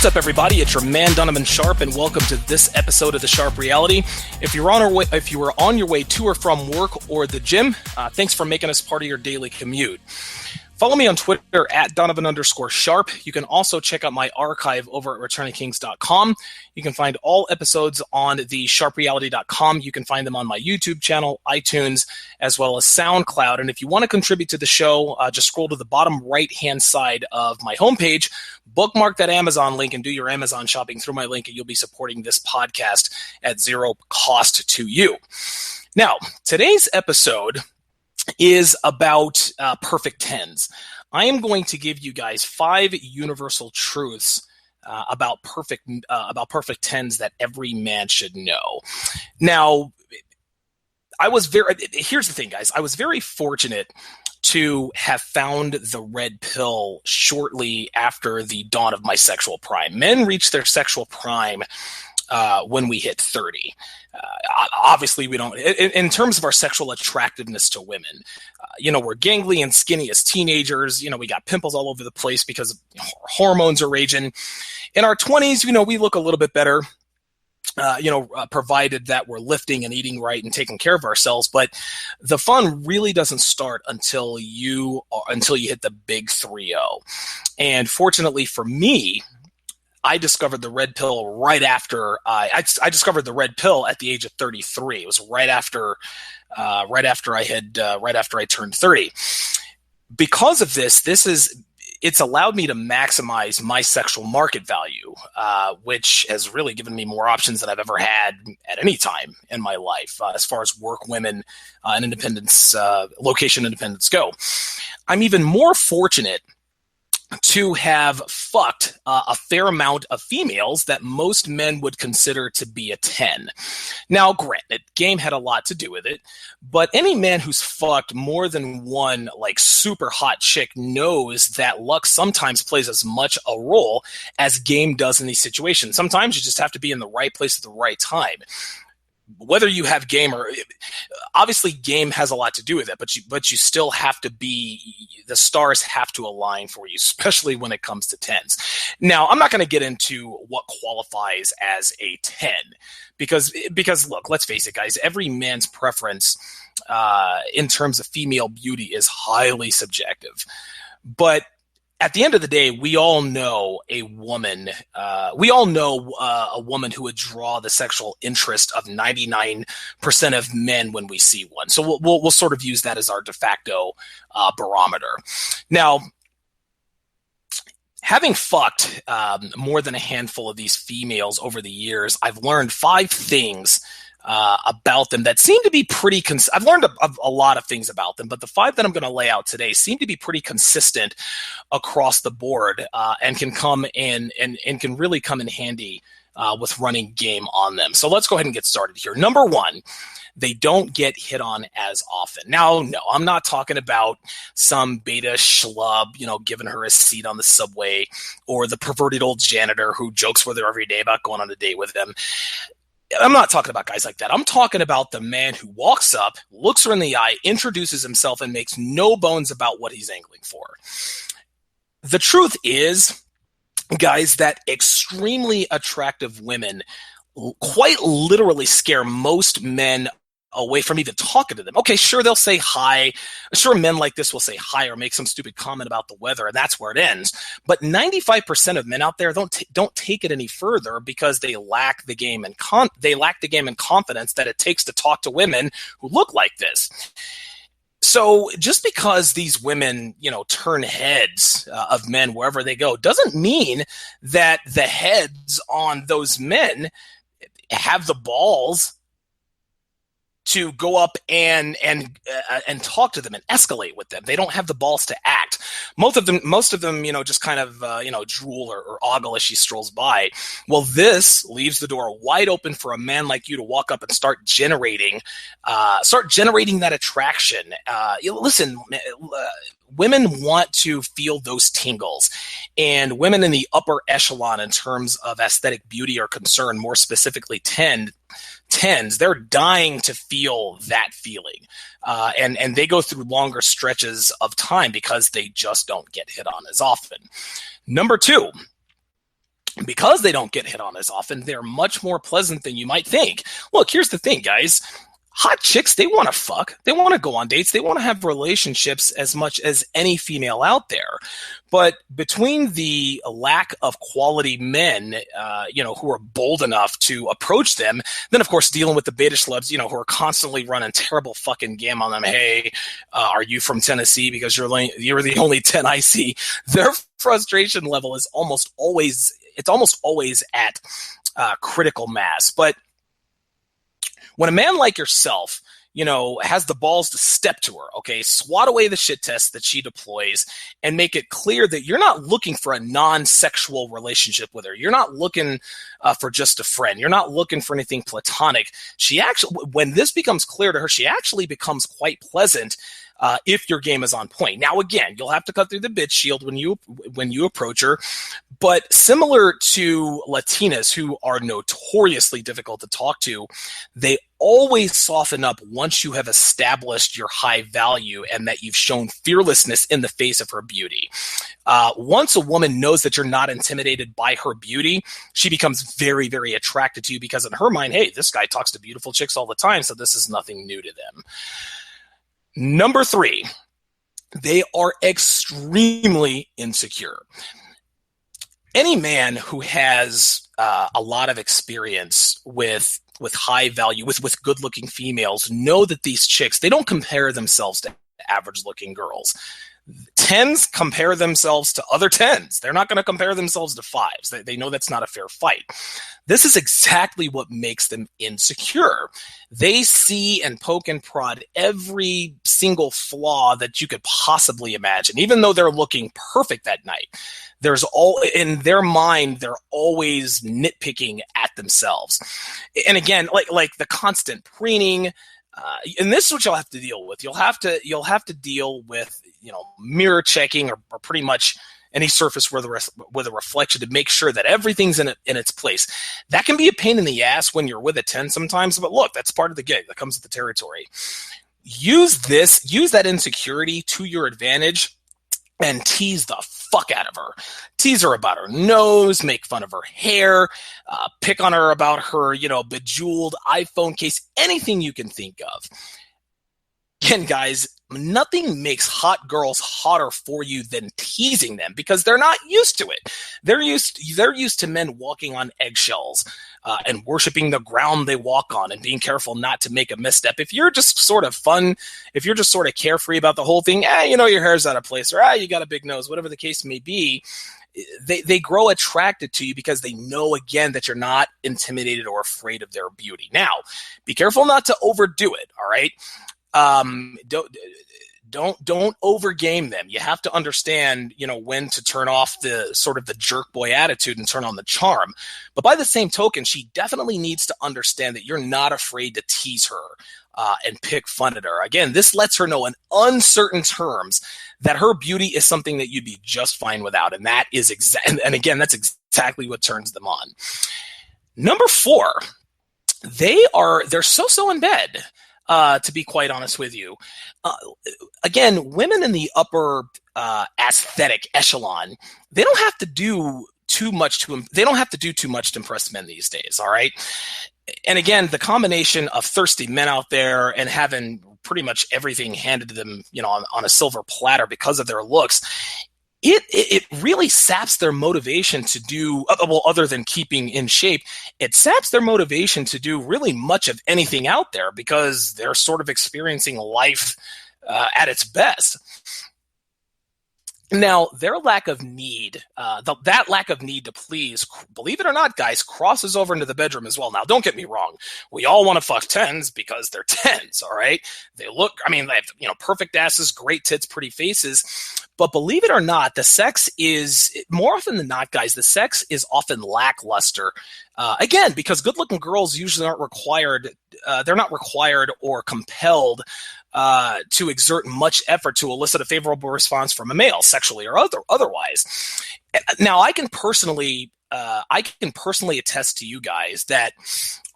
What's up, everybody? It's your man Donovan Sharpe, and welcome to this episode of the Sharpe Reality. If you were on your way to or from work or the gym, thanks for making us part of your daily commute. Follow me on Twitter at Donovan_Sharpe. You can also check out my archive over at returningkings.com. You can find all episodes on the sharpereality.com. You can find them on my YouTube channel, iTunes, as well as SoundCloud. And if you want to contribute to the show, just scroll to the bottom right-hand side of my homepage, bookmark that Amazon link, and do your Amazon shopping through my link, and you'll be supporting this podcast at zero cost to you. Now, today's episode is about perfect tens. I am going to give you guys 5 universal truths about perfect tens that every man should know. Now, here's the thing, guys. I was very fortunate to have found the red pill shortly after the dawn of my sexual prime. Men reach their sexual prime when we hit 30. Obviously, we don't. In terms of our sexual attractiveness to women, we're gangly and skinny as teenagers. We got pimples all over the place because hormones are raging. In our 20s, we look a little bit better. Provided that we're lifting and eating right and taking care of ourselves. But the fun really doesn't start until you hit the big 3-0. And fortunately for me, I discovered the red pill right after I discovered the red pill at the age of 33. It was right after I turned 30. Because of this, it's allowed me to maximize my sexual market value, which has really given me more options than I've ever had at any time in my life, as far as work, women, and independence, location independence go. I'm even more fortunate to have fucked a fair amount of females that most men would consider to be a 10. Now, granted, game had a lot to do with it, but any man who's fucked more than one super hot chick knows that luck sometimes plays as much a role as game does in these situations. Sometimes you just have to be in the right place at the right time. Whether you have game or obviously game has a lot to do with it, but you still have to the stars have to align for you, especially when it comes to 10s. Now, I'm not going to get into what qualifies as a 10 because look, let's face it, guys, every man's preference in terms of female beauty is highly subjective. But at the end of the day, we all know a woman. We all know a woman who would draw the sexual interest of 99% of men when we see one. So we'll sort of use that as our de facto barometer. Now, having fucked more than a handful of these females over the years, I've learned 5 things about them that seem to be pretty I've learned a lot of things about them, but the 5 that I'm going to lay out today seem to be pretty consistent across the board, and can come in and can really come in handy with running game on them. So let's go ahead and get started here. Number 1, they don't get hit on as often. Now, no, I'm not talking about some beta schlub, giving her a seat on the subway, or the perverted old janitor who jokes with her every day about going on a date with them. I'm not talking about guys like that. I'm talking about the man who walks up, looks her in the eye, introduces himself, and makes no bones about what he's angling for. The truth is, guys, that extremely attractive women quite literally scare most men away from even talking to them. Okay, sure, they'll say hi. Sure, men like this will say hi or make some stupid comment about the weather, and that's where it ends. But 95% of men out there don't take it any further because they lack the game and confidence that it takes to talk to women who look like this. So just because these women, turn heads of men wherever they go doesn't mean that the heads on those men have the balls to go up and talk to them and escalate with them. They don't have the balls to act. Most of them, just kind of, drool or ogle as she strolls by. Well, this leaves the door wide open for a man like you to walk up and start generating that attraction. Listen, women want to feel those tingles, and women in the upper echelon in terms of aesthetic beauty are concerned, more specifically 10s, they're dying to feel that feeling. And they go through longer stretches of time because they just don't get hit on as often. Number 2, Because they don't get hit on as often, they're much more pleasant than you might think. Look, here's the thing, guys. Hot chicks, they want to fuck. They want to go on dates. They want to have relationships as much as any female out there. But between the lack of quality men, who are bold enough to approach them, then of course dealing with the beta schlubs, who are constantly running terrible fucking game on them. Hey, are you from Tennessee? Because you're the only 10 I see. Their frustration level is almost always at critical mass. But when a man like yourself, has the balls to step to her, okay, swat away the shit test that she deploys and make it clear that you're not looking for a non-sexual relationship with her. You're not looking for just a friend. You're not looking for anything platonic. When this becomes clear to her, she actually becomes quite pleasant if your game is on point. Now, again, you'll have to cut through the bitch shield when you approach her. But similar to Latinas, who are notoriously difficult to talk to, they always soften up once you have established your high value and that you've shown fearlessness in the face of her beauty. Once a woman knows that you're not intimidated by her beauty, she becomes very, very attracted to you because in her mind, hey, this guy talks to beautiful chicks all the time, so this is nothing new to them. Number 3, they are extremely insecure. Any man who has a lot of experience with high value, with good looking females, know that these chicks, they don't compare themselves to average looking girls. 10s compare themselves to other 10s. They're not going to compare themselves to 5s. They know that's not a fair fight. This is exactly what makes them insecure. They see and poke and prod every single flaw that you could possibly imagine, even though they're looking perfect that night. In their mind, they're always nitpicking at themselves. And again, like the constant preening, and this is what you'll have to deal with. You'll have to deal with mirror checking or pretty much any surface with a reflection to make sure that everything's in its place. That can be a pain in the ass when you're with a 10 sometimes, but look, that's part of the gig. That comes with the territory. Use that insecurity to your advantage and tease the fuck out of her. Tease her about her nose, make fun of her hair, pick on her about her, bejeweled iPhone case, anything you can think of. Again, guys, nothing makes hot girls hotter for you than teasing them because they're not used to it. They're used to men walking on eggshells and worshiping the ground they walk on and being careful not to make a misstep. If you're just sort of fun, if you're just sort of carefree about the whole thing, your hair's out of place or you got a big nose, whatever the case may be, they grow attracted to you because they know, again, that you're not intimidated or afraid of their beauty. Now, be careful not to overdo it, all right? Don't overgame them. You have to understand, when to turn off the sort of the jerk boy attitude and turn on the charm. But by the same token, she definitely needs to understand that you're not afraid to tease her and pick fun at her. Again, this lets her know in uncertain terms that her beauty is something that you'd be just fine without, and that is that's exactly what turns them on. Number 4, they're so in bed. To be quite honest with you. Again, women in the upper aesthetic echelon, they don't have to do too much to impress men these days, all right? And again, the combination of thirsty men out there and having pretty much everything handed to them, on a silver platter because of their looks, it really saps their motivation to do, other than keeping in shape, it saps their motivation to do really much of anything out there because they're sort of experiencing life at its best. Now, their lack of need, that lack of need to please, believe it or not, guys, crosses over into the bedroom as well. Now, don't get me wrong. We all want to fuck 10s because they're 10s, all right? They have, perfect asses, great tits, pretty faces. But believe it or not, the sex is, more often than not, guys, the sex is often lackluster. Again, because good-looking girls usually aren't required, they're not required or compelled to exert much effort to elicit a favorable response from a male, sexually or otherwise. Now, I can personally attest to you guys that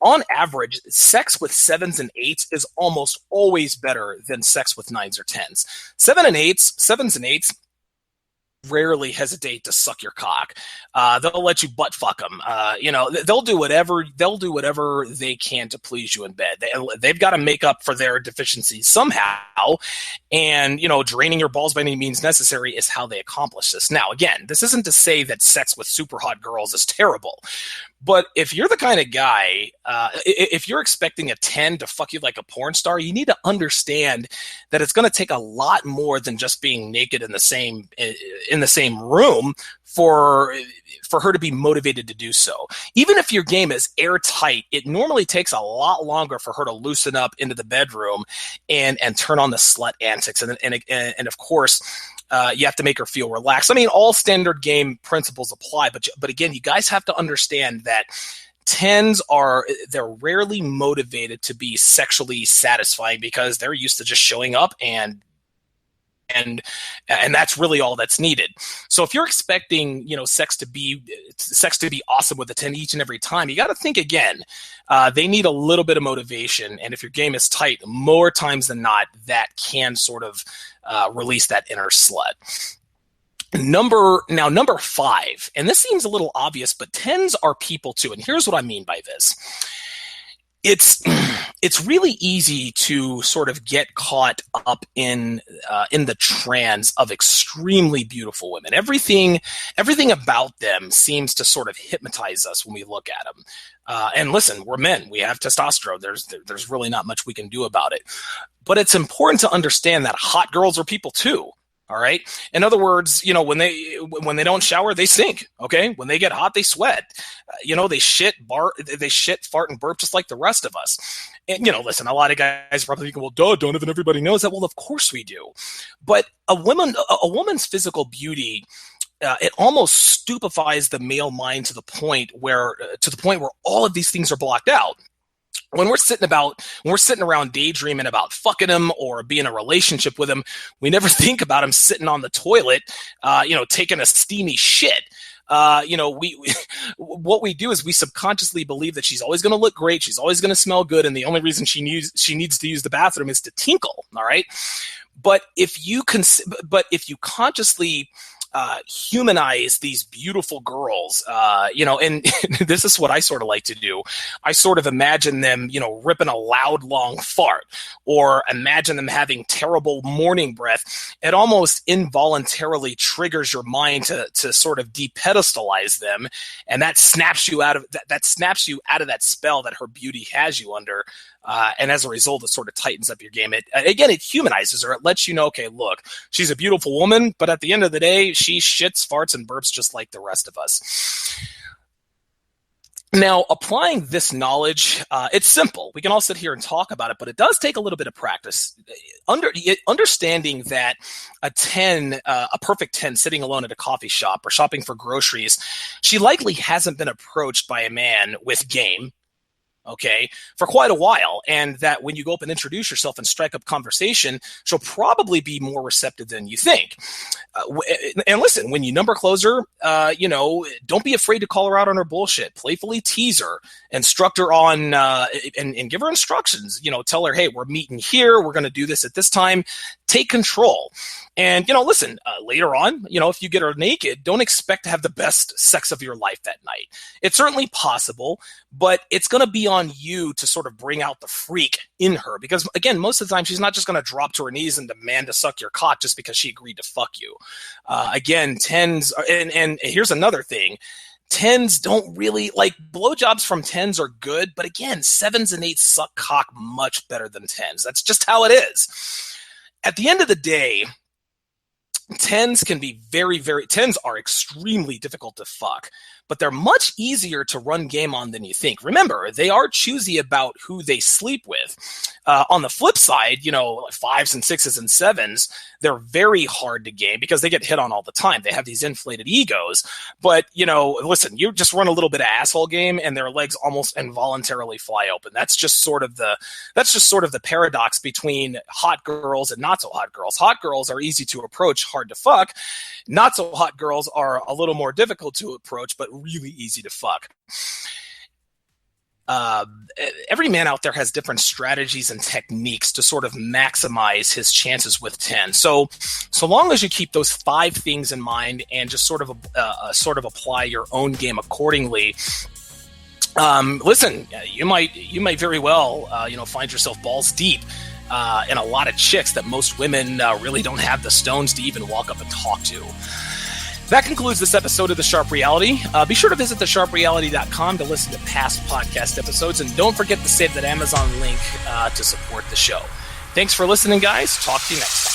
on average, sex with 7s and 8s is almost always better than sex with 9s or 10s. 7s and 8s, rarely hesitate to suck your cock. They'll let you butt fuck them. They'll do whatever they can to please you in bed. They've got to make up for their deficiencies somehow, and draining your balls by any means necessary is how they accomplish this. Now, again, this isn't to say that sex with super hot girls is terrible. But if you're the kind of guy, if you're expecting a 10 to fuck you like a porn star, you need to understand that it's going to take a lot more than just being naked in the same room for her to be motivated to do so. Even if your game is airtight, it normally takes a lot longer for her to loosen up into the bedroom and turn on the slut antics. And of course, you have to make her feel relaxed. I mean, all standard game principles apply, but again, you guys have to understand that 10s they're rarely motivated to be sexually satisfying because they're used to just showing up and that's really all that's needed. So if you're expecting, sex to be awesome with a 10 each and every time, you got to think again. They need a little bit of motivation, and if your game is tight, more times than not, that can sort of release that inner slut. Number 5, and this seems a little obvious, but 10s are people too, and here's what I mean by this. It's really easy to sort of get caught up in the trance of extremely beautiful women. Everything about them seems to sort of hypnotize us when we look at them. And listen, we're men. We have testosterone. There's really not much we can do about it. But it's important to understand that hot girls are people too. All right. In other words, when they don't shower, they stink. Okay. When they get hot, they sweat. They shit, fart, and burp just like the rest of us. And listen, a lot of guys probably think, well, duh, Donovan, everybody knows that. Well, of course we do. But a woman's physical beauty, it almost stupefies the male mind to the point where all of these things are blocked out. When we're sitting around daydreaming about fucking him or being in a relationship with him, we never think about him sitting on the toilet, taking a steamy shit. What we do is we subconsciously believe that she's always going to look great, she's always going to smell good, and the only reason she needs to use the bathroom is to tinkle. All right, but if you consciously humanize these beautiful girls, and this is what I sort of like to do. I sort of imagine them, ripping a loud, long fart, or imagine them having terrible morning breath. It almost involuntarily triggers your mind to sort of depedestalize them, and that snaps you out of that spell that her beauty has you under. And as a result, it sort of tightens up your game. It humanizes her. It lets you know, okay, look, she's a beautiful woman, but at the end of the day, she shits, farts, and burps just like the rest of us. Now, applying this knowledge, it's simple. We can all sit here and talk about it, but it does take a little bit of practice. Understanding that a perfect 10 sitting alone at a coffee shop or shopping for groceries, she likely hasn't been approached by a man with game, okay, for quite a while, and that when you go up and introduce yourself and strike up conversation, she'll probably be more receptive than you think. And listen, when you number close her, don't be afraid to call her out on her bullshit. Playfully tease her, instruct her on, and give her instructions. Tell her, hey, we're meeting here. We're going to do this at this time. Take control. And, listen, later on, if you get her naked, don't expect to have the best sex of your life that night. It's certainly possible, but it's going to be on you to sort of bring out the freak in her. Because, again, most of the time, she's not just going to drop to her knees and demand to suck your cock just because she agreed to fuck you. Again, 10s, and here's another thing. 10s don't really, blowjobs from 10s are good, but again, 7s and 8s suck cock much better than 10s. That's just how it is. At the end of the day, 10s can be 10s are extremely difficult to fuck, but they're much easier to run game on than you think. Remember, they are choosy about who they sleep with. On the flip side, 5s and 6s and 7s, they're very hard to game because they get hit on all the time. They have these inflated egos. But, listen, you just run a little bit of asshole game and their legs almost involuntarily fly open. That's just sort of the paradox between hot girls and not so hot girls. Hot girls are easy to approach, hard to fuck. Not so hot girls are a little more difficult to approach, but really easy to fuck. every man out there has different strategies and techniques to sort of maximize his chances with 10. So long as you keep those 5 things in mind and just sort of apply your own game accordingly, listen, you might very well, find yourself balls deep in a lot of chicks that most women really don't have the stones to even walk up and talk to. That concludes this episode of The Sharpe Reality. Be sure to visit thesharpereality.com to listen to past podcast episodes, and don't forget to save that Amazon link to support the show. Thanks for listening, guys. Talk to you next time.